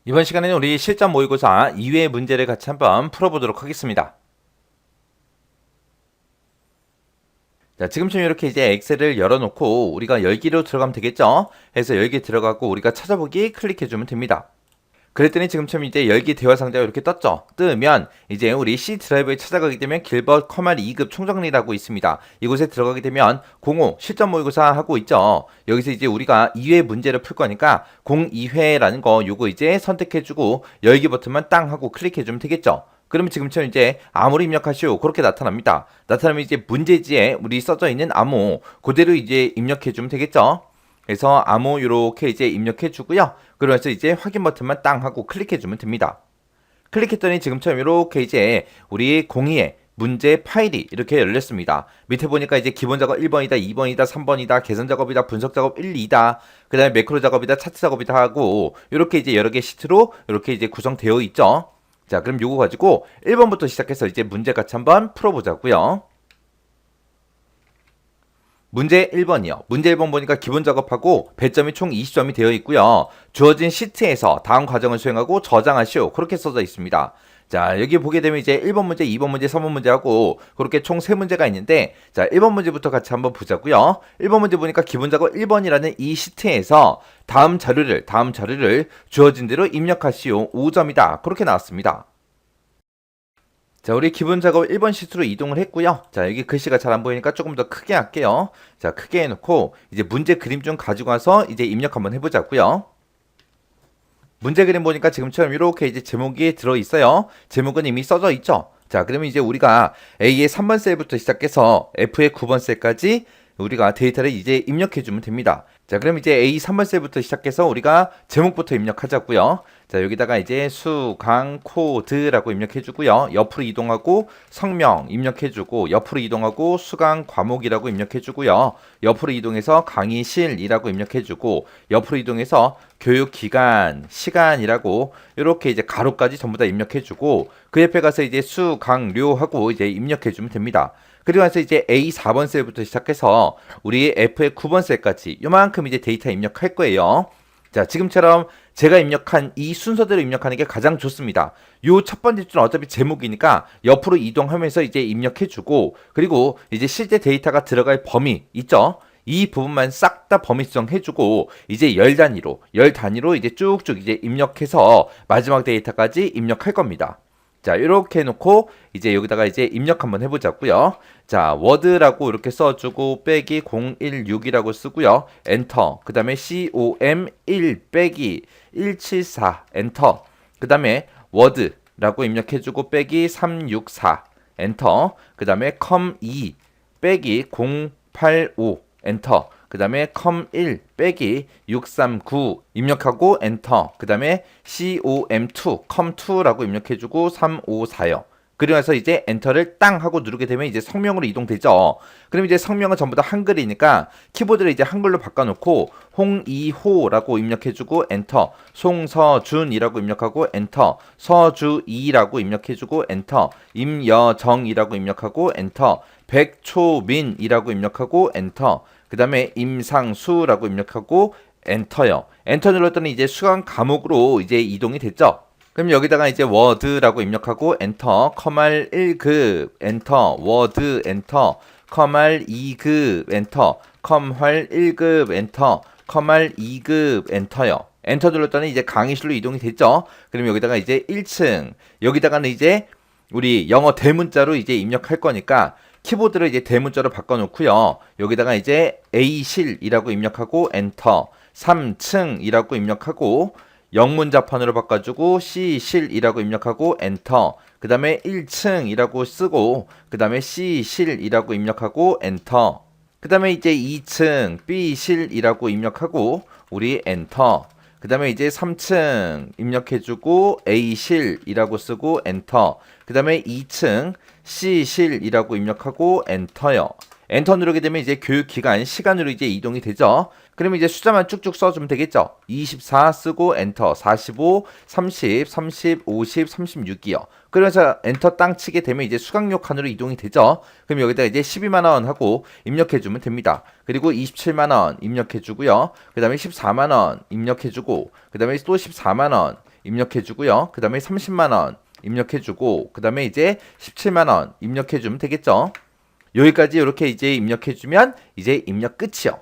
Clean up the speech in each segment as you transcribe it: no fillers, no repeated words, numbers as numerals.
이번 시간에는 우리 실전 모의고사 2회 문제를 같이 한번 풀어보도록 하겠습니다. 자, 지금처럼 이렇게 이제 엑셀을 열어놓고 우리가 열기로 들어가면 되겠죠? 해서 열기 들어가고 우리가 찾아보기 클릭해주면 됩니다. 그랬더니 지금처럼 이제 열기 대화 상자가 이렇게 떴죠. 뜨면 이제 우리 C 드라이브에 찾아가게 되면 길벗 커말 2급 총정리라고 있습니다. 이곳에 들어가게 되면 05 실전 모의고사 하고 있죠. 여기서 이제 우리가 2회 문제를 풀 거니까 02회라는 거 요거 이제 선택해주고 열기 버튼만 땅 하고 클릭해주면 되겠죠. 그러면 지금처럼 이제 암호를 입력하시오 그렇게 나타납니다. 나타나면 이제 문제지에 우리 써져 있는 암호 그대로 이제 입력해주면 되겠죠. 그래서 암호 이렇게 이제 입력해 주고요. 그러면서 이제 확인 버튼만 땅 하고 클릭해 주면 됩니다. 클릭했더니 지금처럼 이렇게 이제 우리 02의 문제 파일이 이렇게 열렸습니다. 밑에 보니까 이제 기본 작업 1번이다, 2번이다, 3번이다, 개선 작업이다, 분석 작업 1, 2다, 그 다음에 매크로 작업이다, 차트 작업이다 하고 이렇게 이제 여러 개 시트로 이렇게 이제 구성되어 있죠. 자, 그럼 요거 가지고 1번부터 시작해서 이제 문제 같이 한번 풀어보자고요. 문제 1번이요. 문제 1번 보니까 기본 작업하고 배점이 총 20점이 되어 있고요. 주어진 시트에서 다음 과정을 수행하고 저장하시오. 그렇게 써져 있습니다. 자, 여기 보게 되면 이제 1번 문제, 2번 문제, 3번 문제하고 그렇게 총 3문제가 있는데 자, 1번 문제부터 같이 한번 보자고요. 1번 문제 보니까 기본 작업 1번이라는 이 시트에서 다음 자료를 주어진 대로 입력하시오. 5점이다. 그렇게 나왔습니다. 자, 우리 기본 작업 1번 시트로 이동을 했고요. 자, 여기 글씨가 잘 안 보이니까 조금 더 크게 할게요. 자, 크게 해놓고 이제 문제 그림 좀 가지고 와서 이제 입력 한번 해보자고요. 문제 그림 보니까 지금처럼 이렇게 이제 제목이 들어있어요. 제목은 이미 써져 있죠. 자, 그러면 이제 우리가 A의 3번 셀부터 시작해서 F의 9번 셀까지 우리가 데이터를 이제 입력해주면 됩니다. 자, 그럼 이제 A 3번 셀부터 시작해서 우리가 제목부터 입력하자고요. 자, 여기다가 이제 수강 코드라고 입력해주고요. 옆으로 이동하고 성명 입력해주고 옆으로 이동하고 수강 과목이라고 입력해주고요. 옆으로 이동해서 강의실이라고 입력해주고 옆으로 이동해서 교육기간 시간이라고 이렇게 이제 가로까지 전부 다 입력해주고 그 옆에 가서 이제 수강료하고 이제 입력해주면 됩니다. 그리고 나서 이제 A 4번 셀부터 시작해서 우리 F의 9번 셀까지 요만큼 이제 데이터 입력할 거예요. 자, 지금처럼 제가 입력한 이 순서대로 입력하는 게 가장 좋습니다. 요 첫 번째 줄은 어차피 제목이니까 옆으로 이동하면서 이제 입력해주고 그리고 이제 실제 데이터가 들어갈 범위 있죠? 이 부분만 싹 다 범위 수정해주고 이제 열 단위로 이제 쭉쭉 이제 입력해서 마지막 데이터까지 입력할 겁니다. 자, 이렇게 해놓고 이제 여기다가 이제 입력 한번 해보자고요. 자, 워드라고 이렇게 써주고 빼기 016이라고 쓰고요. 엔터. 그 다음에 com1 빼기 174 엔터. 그 다음에 워드라고 입력해주고 빼기 364 엔터. 그 다음에 com2 빼기 085 엔터. 그 다음에 com1 빼기 639 입력하고 엔터. 그 다음에 com2 com2라고 입력해주고 354요. 그리고 나서 이제 엔터를 땅 하고 누르게 되면 이제 성명으로 이동되죠. 그럼 이제 성명은 전부 다 한글이니까 키보드를 이제 한글로 바꿔놓고 홍이호라고 입력해주고 엔터. 송서준이라고 입력하고 엔터. 서주이라고 입력해주고 엔터. 임여정이라고 입력하고 엔터. 백초민이라고 입력하고 엔터. 그 다음에 임상수라고 입력하고 엔터요. 엔터 눌렀더니 이제 수강 과목으로 이제 이동이 됐죠. 그럼 여기다가 이제 워드라고 입력하고 엔터, 커말 1급 엔터, 워드 엔터, 커말 2급 엔터, 컴활 1급 엔터, 커말 2급 엔터요. 엔터 눌렀더니 이제 강의실로 이동이 됐죠. 그럼 여기다가 이제 1층, 여기다가는 이제 우리 영어 대문자로 이제 입력할 거니까 키보드를 이제 대문자로 바꿔놓고요. 여기다가 이제 A실이라고 입력하고 엔터, 3층이라고 입력하고 영문자판으로 바꿔주고 C실이라고 입력하고 엔터. 그 다음에 1층이라고 쓰고 그 다음에 C실이라고 입력하고 엔터. 그 다음에 이제 2층 B실이라고 입력하고 우리 엔터. 그 다음에 이제 3층 입력해주고 A실이라고 쓰고 엔터. 그 다음에 2층 C실이라고 입력하고 엔터요. 엔터 누르게 되면 이제 교육기간 시간으로 이제 이동이 되죠. 그러면 이제 숫자만 쭉쭉 써주면 되겠죠. 24 쓰고 엔터, 45, 30, 30, 50, 36이요. 그러면서 엔터 땅 치게 되면 이제 수강료 칸으로 이동이 되죠. 그럼 여기다 이제 12만원 하고 입력해주면 됩니다. 그리고 27만원 입력해주고요. 그 다음에 14만원 입력해주고, 그 다음에 또 14만원 입력해주고요. 그 다음에 30만원 입력해주고, 그 다음에 이제 17만원 입력해주면 되겠죠. 여기까지 이렇게 이제 입력해주면 이제 입력 끝이요.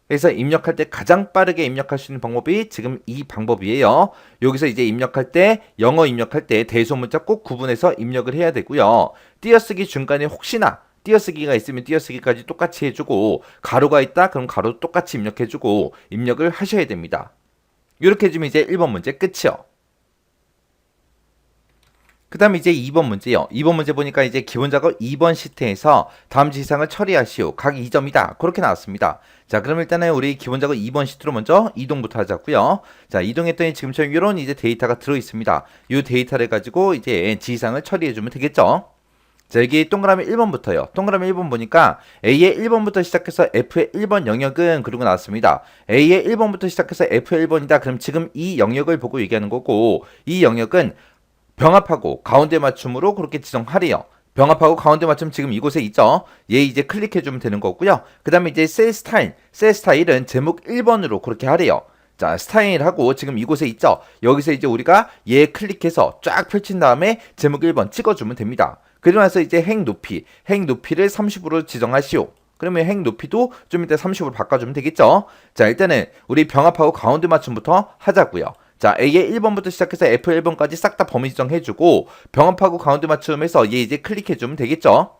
그래서 입력할 때 가장 빠르게 입력할 수 있는 방법이 지금 이 방법이에요. 여기서 이제 입력할 때, 영어 입력할 때 대소문자 꼭 구분해서 입력을 해야 되고요. 띄어쓰기 중간에 혹시나 띄어쓰기가 있으면 띄어쓰기까지 똑같이 해주고, 가로가 있다 그럼 가로 똑같이 입력해주고 입력을 하셔야 됩니다. 이렇게 해주면 이제 1번 문제 끝이요. 그 다음에 이제 2번 문제요. 2번 문제 보니까 이제 기본 작업 2번 시트에서 다음 지시사항을 처리하시오. 각 2점이다. 그렇게 나왔습니다. 자, 그럼 일단은 우리 기본 작업 2번 시트로 먼저 이동부터 하자고요. 자, 이동했더니 지금처럼 이런 이제 데이터가 들어 있습니다. 이 데이터를 가지고 이제 지시사항을 처리해주면 되겠죠. 자, 여기 동그라미 1번부터요. 동그라미 1번 보니까 A의 1번부터 시작해서 F의 1번 영역은 그리고 나왔습니다. A의 1번부터 시작해서 F의 1번이다. 그럼 지금 이 영역을 보고 얘기하는 거고, 이 영역은 병합하고 가운데 맞춤으로 그렇게 지정하래요. 병합하고 가운데 맞춤 지금 이곳에 있죠. 얘 이제 클릭해주면 되는 거고요. 그 다음에 이제 셀 스타일은 제목 1번으로 그렇게 하래요. 자, 스타일하고 지금 이곳에 있죠. 여기서 이제 우리가 얘 클릭해서 쫙 펼친 다음에 제목 1번 찍어주면 됩니다. 그리고 나서 이제 행 높이를 30으로 지정하시오. 그러면 행 높이도 좀 이따 30으로 바꿔주면 되겠죠. 자, 일단은 우리 병합하고 가운데 맞춤부터 하자고요. 자, A의 1번부터 시작해서 F1번까지 싹 다 범위 지정해주고, 병합하고 가운데 맞춤해서 얘 이제 클릭해주면 되겠죠.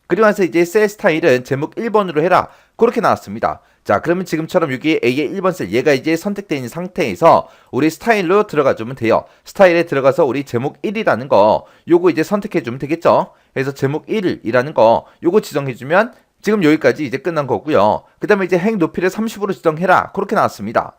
그리고 나서 이제 셀 스타일은 제목 1번으로 해라. 그렇게 나왔습니다. 자, 그러면 지금처럼 여기 A의 1번 셀, 얘가 이제 선택되어 있는 상태에서 우리 스타일로 들어가주면 돼요. 스타일에 들어가서 우리 제목 1이라는 거, 요거 이제 선택해주면 되겠죠. 그래서 제목 1이라는 거, 요거 지정해주면 지금 여기까지 이제 끝난 거고요. 그 다음에 이제 행 높이를 30으로 지정해라. 그렇게 나왔습니다.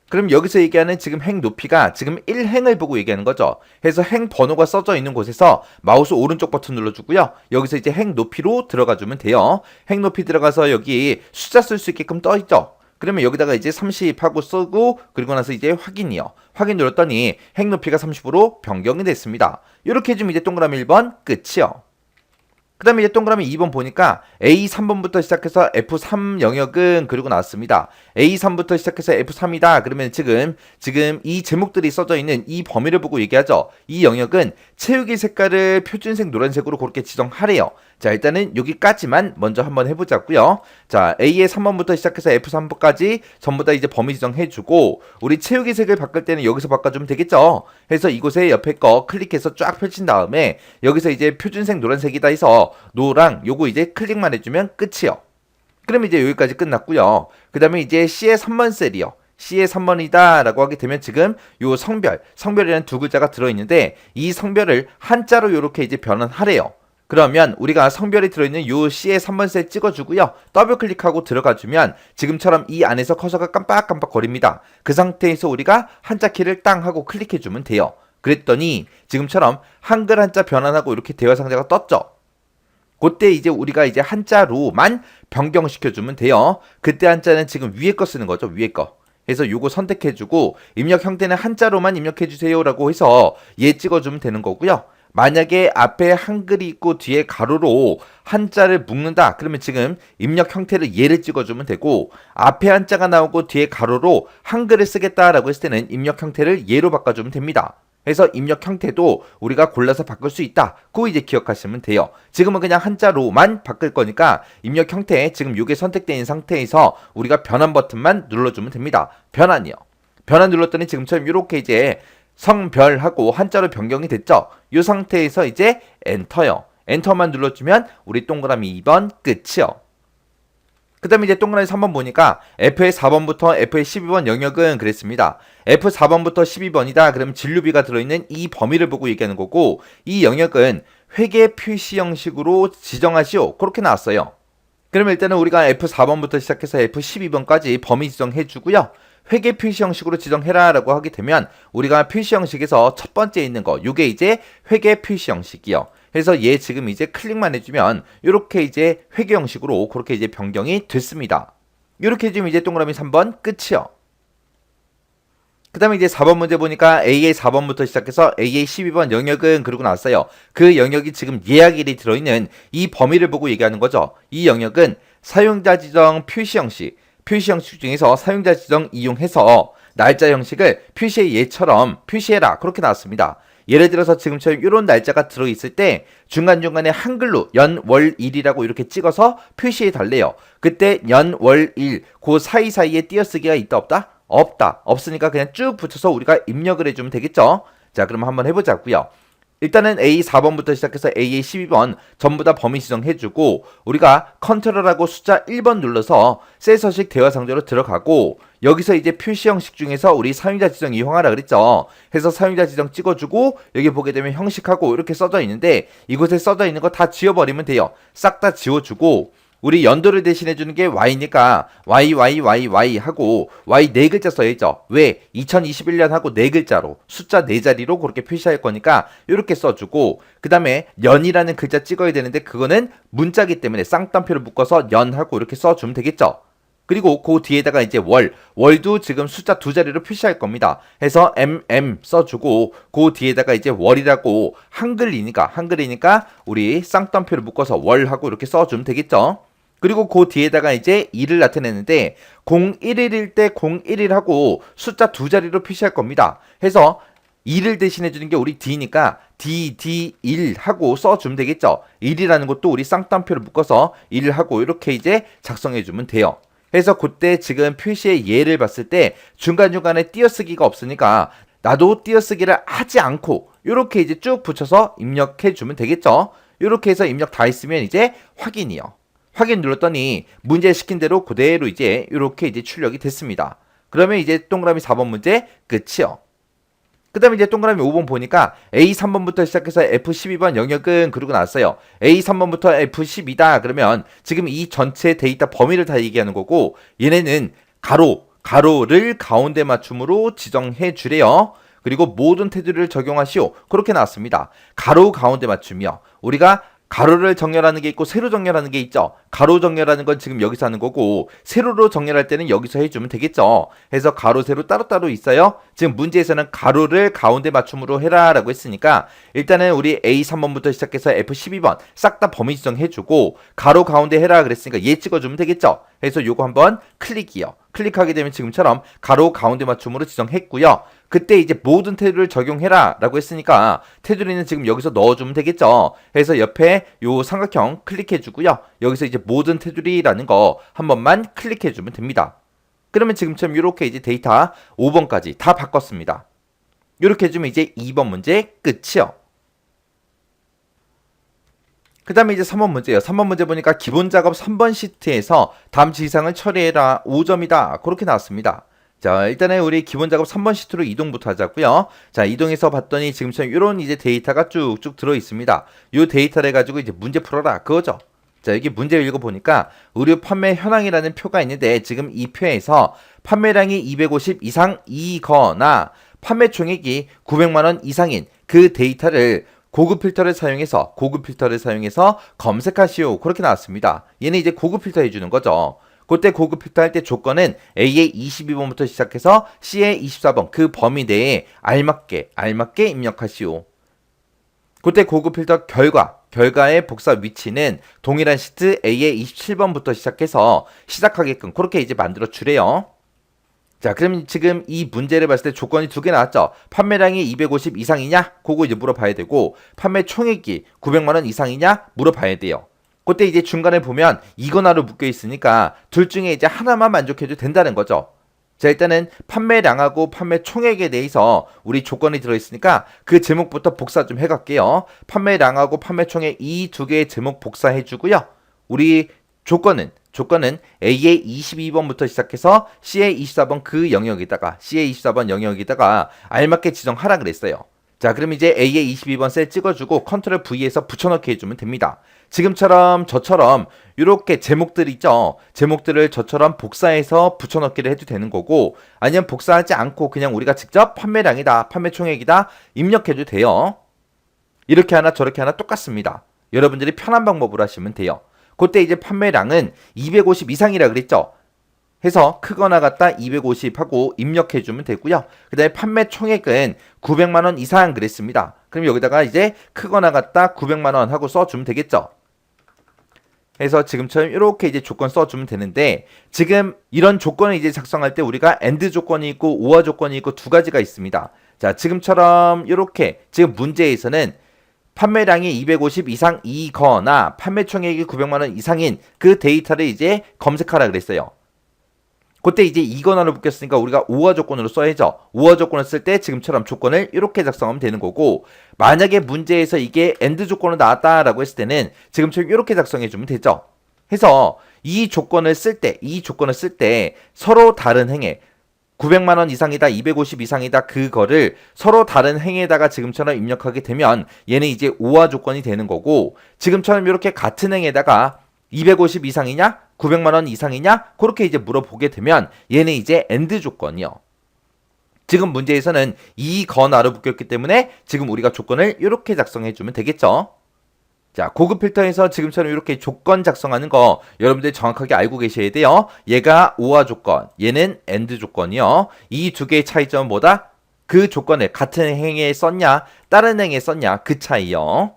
그럼 여기서 얘기하는 지금 행 높이가 지금 1행을 보고 얘기하는 거죠. 그래서 행 번호가 써져 있는 곳에서 마우스 오른쪽 버튼 눌러주고요. 여기서 이제 행 높이로 들어가주면 돼요. 행 높이 들어가서 여기 숫자 쓸 수 있게끔 떠있죠. 그러면 여기다가 이제 30하고 쓰고, 그리고 나서 이제 확인이요. 확인 눌렀더니 행 높이가 30으로 변경이 됐습니다. 이렇게 해주면 이제 동그라미 1번 끝이요. 그 다음에 이제 동그라미 2번 보니까 A3번부터 시작해서 F3 영역은 그리고 나왔습니다. A3부터 시작해서 F3이다. 그러면 지금 이 제목들이 써져 있는 이 범위를 보고 얘기하죠. 이 영역은 채우기 색깔을 표준색 노란색으로 그렇게 지정하래요. 자, 일단은 여기까지만 먼저 한번 해보자고요. 자, A의 3번부터 시작해서 F3번까지 전부 다 이제 범위 지정해주고, 우리 채우기 색을 바꿀 때는 여기서 바꿔주면 되겠죠. 그래서 이곳에 옆에 거 클릭해서 쫙 펼친 다음에 여기서 이제 표준색 노란색이다 해서 노랑 요거 이제 클릭만 해주면 끝이요. 그러면 이제 여기까지 끝났고요. 그 다음에 이제 C의 3번 셀이요. C의 3번이다 라고 하게 되면 지금 요 성별이라는 두 글자가 들어있는데, 이 성별을 한자로 요렇게 이제 변환하래요. 그러면 우리가 성별이 들어있는 요 C의 3번 셀 찍어주고요. 더블 클릭하고 들어가주면 지금처럼 이 안에서 커서가 깜빡깜빡 거립니다. 그 상태에서 우리가 한자 키를 땅 하고 클릭해주면 돼요. 그랬더니 지금처럼 한글 한자 변환하고 이렇게 대화 상자가 떴죠. 그때 이제 우리가 이제 한자로만 변경시켜주면 돼요. 그때 한자는 지금 위에 거 쓰는 거죠. 위에 거. 그래서 요거 선택해주고 입력 형태는 한자로만 입력해주세요 라고 해서 얘 찍어주면 되는 거고요. 만약에 앞에 한글이 있고 뒤에 가로로 한자를 묶는다. 그러면 지금 입력 형태를 얘를 찍어주면 되고, 앞에 한자가 나오고 뒤에 가로로 한글을 쓰겠다라고 했을 때는 입력 형태를 얘로 바꿔주면 됩니다. 그래서 입력 형태도 우리가 골라서 바꿀 수 있다. 그거 이제 기억하시면 돼요. 지금은 그냥 한자로만 바꿀 거니까 입력 형태 지금 이게 선택된 상태에서 우리가 변환 버튼만 눌러주면 됩니다. 변환이요. 변환 눌렀더니 지금처럼 이렇게 이제 성별하고 한자로 변경이 됐죠. 이 상태에서 이제 엔터요. 엔터만 눌러주면 우리 동그라미 2번 끝이요. 그 다음에 이제 동그라미 3번 보니까 F의 4번부터 F의 12번 영역은 그랬습니다. F4번부터 12번이다. 그럼 진루비가 들어있는 이 범위를 보고 얘기하는 거고, 이 영역은 회계 표시 형식으로 지정하시오. 그렇게 나왔어요. 그러면 일단은 우리가 F4번부터 시작해서 F12번까지 범위 지정해주고요. 회계 표시 형식으로 지정해라 라고 하게 되면 우리가 표시 형식에서 첫 번째 있는 거, 요게 이제 회계 표시 형식이요. 그래서 얘 지금 이제 클릭만 해주면 이렇게 이제 회계 형식으로 그렇게 이제 변경이 됐습니다. 이렇게 해주면 이제 동그라미 3번 끝이요. 그 다음에 이제 4번 문제 보니까 A의 4번부터 시작해서 A의 12번 영역은 그러고 나왔어요. 그 영역이 지금 예약일이 들어있는 이 범위를 보고 얘기하는 거죠. 이 영역은 사용자 지정 표시 형식 중에서 사용자 지정 이용해서 날짜 형식을 표시의 예처럼 표시해라. 그렇게 나왔습니다. 예를 들어서 지금처럼 이런 날짜가 들어있을 때 중간중간에 한글로 연, 월, 일이라고 이렇게 찍어서 표시해 달래요. 그때 연, 월, 일, 그 사이사이에 띄어쓰기가 있다 없다? 없다. 없으니까 그냥 쭉 붙여서 우리가 입력을 해주면 되겠죠. 자, 그럼 한번 해보자고요. 일단은 A 4번부터 시작해서 AA 12번 전부 다 범위 지정해주고 우리가 컨트롤하고 숫자 1번 눌러서 셀 서식 대화 상자로 들어가고 여기서 이제 표시 형식 중에서 우리 사용자 지정 이용하라 그랬죠. 해서 사용자 지정 찍어주고 여기 보게 되면 형식하고 이렇게 써져 있는데 이곳에 써져 있는 거 다 지워버리면 돼요. 싹 다 지워주고 우리 연도를 대신해주는 게 Y니까 Y 하고 Y 네 글자 써야죠. 왜? 2021년 하고 네 글자로 숫자 네 자리로 그렇게 표시할 거니까 이렇게 써주고 그 다음에 연이라는 글자 찍어야 되는데 그거는 문자기 때문에 쌍따옴표를 묶어서 연하고 이렇게 써주면 되겠죠. 그리고 그 뒤에다가 이제 월도 지금 숫자 두 자리로 표시할 겁니다. 해서 써주고 그 뒤에다가 이제 월이라고 한글이니까 우리 쌍따옴표를 묶어서 월하고 이렇게 써주면 되겠죠. 그리고 그 뒤에다가 이제 2를 나타내는데 01일일 때 01일하고 숫자 두 자리로 표시할 겁니다. 해서 2를 대신해주는 게 우리 D니까 D1 하고 써주면 되겠죠. 1이라는 것도 우리 쌍따옴표를 묶어서 1 하고 이렇게 이제 작성해주면 돼요. 해서 그때 지금 표시의 예를 봤을 때 중간중간에 띄어쓰기가 없으니까 나도 띄어쓰기를 하지 않고 이렇게 이제 쭉 붙여서 입력해주면 되겠죠. 이렇게 해서 입력 다 했으면 이제 확인이요. 확인 눌렀더니 문제 시킨 대로 그대로 이제 이렇게 이제 출력이 됐습니다. 그러면 이제 동그라미 4번 문제 끝이요. 그 다음에 이제 동그라미 5번 보니까 A3번부터 시작해서 F12번 영역은 그러고 나왔어요. A3번부터 F12다 그러면 지금 이 전체 데이터 범위를 다 얘기하는 거고 얘네는 가로를 가운데 맞춤으로 지정해 주래요. 그리고 모든 테두리를 적용하시오. 그렇게 나왔습니다. 가로 가운데 맞춤이요. 우리가 가로를 정렬하는 게 있고 세로 정렬하는 게 있죠. 가로 정렬하는 건 지금 여기서 하는 거고 세로로 정렬할 때는 여기서 해주면 되겠죠. 해서 가로 세로 따로따로 있어요. 지금 문제에서는 가로를 가운데 맞춤으로 해라 라고 했으니까 일단은 우리 A3번부터 시작해서 F12번 싹 다 범위 지정해주고 가로 가운데 해라 그랬으니까 얘 찍어주면 되겠죠. 해서 요거 한번 클릭이요. 클릭하게 되면 지금처럼 가로 가운데 맞춤으로 지정했고요. 그때 이제 모든 테두리를 적용해라 라고 했으니까 테두리는 지금 여기서 넣어주면 되겠죠. 해서 옆에 요 삼각형 클릭해주고요. 여기서 이제 모든 테두리라는 거 한 번만 클릭해주면 됩니다. 그러면 지금처럼 이렇게 이제 데이터 5번까지 다 바꿨습니다. 이렇게 해주면 이제 2번 문제 끝이요. 그 다음에 이제 3번 문제예요. 3번 문제 보니까 기본 작업 3번 시트에서 다음 지시사항을 처리해라 5점이다. 그렇게 나왔습니다. 자, 일단은 우리 기본 작업 3번 시트로 이동부터 하자고요. 자, 이동해서 봤더니 지금처럼 이런 이제 데이터가 쭉쭉 들어 있습니다. 이 데이터를 가지고 이제 문제 풀어라 그거죠. 자, 여기 문제 읽어보니까 의류 판매 현황이라는 표가 있는데 지금 이 표에서 판매량이 250 이상이거나 판매 총액이 900만원 이상인 그 데이터를 고급 필터를 사용해서 검색하시오. 그렇게 나왔습니다. 얘는 이제 고급 필터 해주는 거죠. 그때 고급 필터 할 때 조건은 A의 22번부터 시작해서 C의 24번 그 범위 내에 알맞게 입력하시오. 그때 고급 필터 결과의 복사 위치는 동일한 시트 A의 27번부터 시작해서 시작하게끔 그렇게 이제 만들어 주래요. 자, 그럼 지금 이 문제를 봤을 때 조건이 두 개 나왔죠. 판매량이 250 이상이냐? 그거 이제 물어봐야 되고 판매 총액이 900만원 이상이냐? 물어봐야 돼요. 그때 이제 중간에 보면 이거나로 묶여 있으니까 둘 중에 이제 하나만 만족해도 된다는 거죠. 자, 일단은 판매량하고 판매 총액에 대해서 우리 조건이 들어있으니까 그 제목부터 복사 좀 해갈게요. 판매량하고 판매 총액 이 두 개의 제목 복사해주고요. 우리 조건은 A의 22번부터 시작해서 C의 24번 그 영역에다가 알맞게 지정하라 그랬어요. 자, 그럼 이제 A의 22번 셀 찍어주고 컨트롤 V에서 붙여넣기 해주면 됩니다. 지금처럼 저처럼 이렇게 제목들 있죠. 제목들을 저처럼 복사해서 붙여넣기를 해도 되는 거고 아니면 복사하지 않고 그냥 우리가 직접 판매량이다, 판매 총액이다 입력해도 돼요. 이렇게 하나 저렇게 하나 똑같습니다. 여러분들이 편한 방법으로 하시면 돼요. 그때 이제 판매량은 250 이상이라 그랬죠. 해서 크거나 같다 250 하고 입력해주면 되고요. 그 다음에 판매 총액은 900만원 이상 그랬습니다. 그럼 여기다가 이제 크거나 같다 900만원 하고 써주면 되겠죠. 해서 지금처럼 이렇게 이제 조건 써주면 되는데, 지금 이런 조건을 이제 작성할 때 우리가 AND 조건이 있고 OR 조건이 있고 두 가지가 있습니다. 자, 지금처럼 이렇게 지금 문제에서는 판매량이 250 이상이거나 판매 총액이 900만 원 이상인 그 데이터를 이제 검색하라 그랬어요. 그때 이제 이거나로 묶였으니까 우리가 OR 조건으로 써야죠. OR 조건을 쓸 때 지금처럼 조건을 이렇게 작성하면 되는 거고, 만약에 문제에서 이게 AND 조건으로 나왔다라고 했을 때는 지금처럼 이렇게 작성해 주면 되죠. 해서 이 조건을 쓸 때 서로 다른 행에 900만 원 이상이다, 250 이상이다, 그거를 서로 다른 행에다가 지금처럼 입력하게 되면 얘는 이제 OR 조건이 되는 거고, 지금처럼 이렇게 같은 행에다가 250 이상이냐, 900만 원 이상이냐, 그렇게 이제 물어보게 되면 얘는 이제 AND 조건이요. 지금 문제에서는 이거나로 묶였기 때문에 지금 우리가 조건을 이렇게 작성해 주면 되겠죠. 자, 고급 필터에서 지금처럼 이렇게 조건 작성하는 거 여러분들 정확하게 알고 계셔야 돼요. 얘가 OR 조건, 얘는 AND 조건이요. 이 두 개의 차이점은 뭐다? 그 조건을 같은 행에 썼냐, 다른 행에 썼냐, 그 차이요.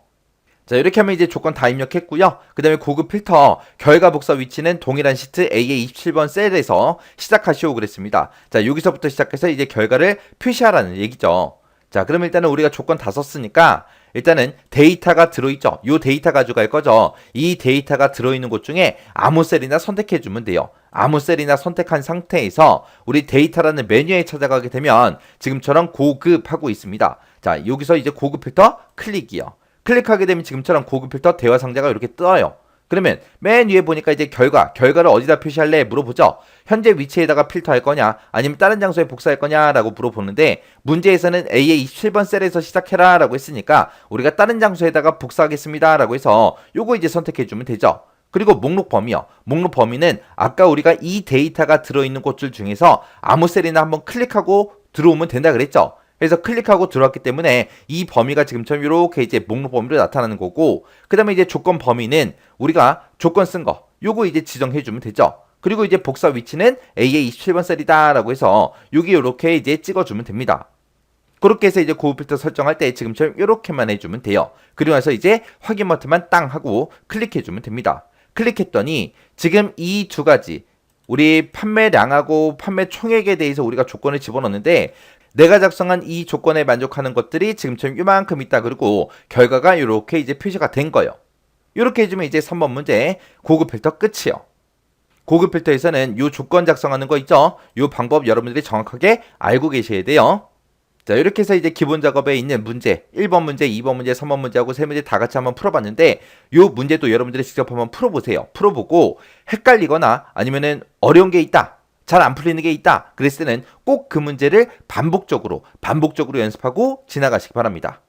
자, 이렇게 하면 이제 조건 다 입력했고요. 그 다음에 고급 필터 결과 복사 위치는 동일한 시트 A의 27번 셀에서 시작하시오 그랬습니다. 자, 여기서부터 시작해서 이제 결과를 표시하라는 얘기죠. 자, 그럼 일단은 우리가 조건 다 썼으니까 일단은 데이터가 들어있죠. 요 데이터 가져갈 거죠. 이 데이터가 들어있는 곳 중에 아무 셀이나 선택해 주면 돼요. 아무 셀이나 선택한 상태에서 우리 데이터라는 메뉴에 찾아가게 되면 지금처럼 고급하고 있습니다. 자, 여기서 이제 고급 필터 클릭이요. 클릭하게 되면 지금처럼 고급 필터 대화 상자가 이렇게 떠요. 그러면 맨 위에 보니까 이제 결과를 어디다 표시할래 물어보죠. 현재 위치에다가 필터할 거냐 아니면 다른 장소에 복사할 거냐라고 물어보는데, 문제에서는 A의 27번 셀에서 시작해라 라고 했으니까 우리가 다른 장소에다가 복사하겠습니다 라고 해서 요거 이제 선택해 주면 되죠. 그리고 목록 범위요. 목록 범위는 아까 우리가 이 데이터가 들어있는 곳들 중에서 아무 셀이나 한번 클릭하고 들어오면 된다 그랬죠. 그래서 클릭하고 들어왔기 때문에 이 범위가 지금처럼 이렇게 이제 목록 범위로 나타나는 거고, 그 다음에 이제 조건 범위는 우리가 조건 쓴 거 요거 이제 지정해 주면 되죠. 그리고 이제 복사 위치는 A의 27번 셀이다 라고 해서 여기 이렇게 이제 찍어주면 됩니다. 그렇게 해서 이제 고급 필터 설정할 때 지금처럼 이렇게만 해주면 돼요. 그리고 나서 이제 확인 버튼만 땅 하고 클릭해 주면 됩니다. 클릭했더니 지금 이 두 가지 우리 판매량하고 판매 총액에 대해서 우리가 조건을 집어넣는데, 내가 작성한 이 조건에 만족하는 것들이 지금처럼 이만큼 있다. 그리고 결과가 이렇게 이제 표시가 된 거예요. 이렇게 해주면 이제 3번 문제 고급 필터 끝이요. 고급 필터에서는 이 조건 작성하는 거 있죠? 이 방법 여러분들이 정확하게 알고 계셔야 돼요. 자, 이렇게 해서 이제 기본 작업에 있는 문제 1번 문제, 2번 문제, 3번 문제하고 세 문제 다 같이 한번 풀어봤는데, 이 문제도 여러분들이 직접 한번 풀어보세요. 풀어보고 헷갈리거나 아니면은 어려운 게 있다, 잘 안 풀리는 게 있다 그랬을 때는 꼭 그 문제를 반복적으로 연습하고 지나가시기 바랍니다.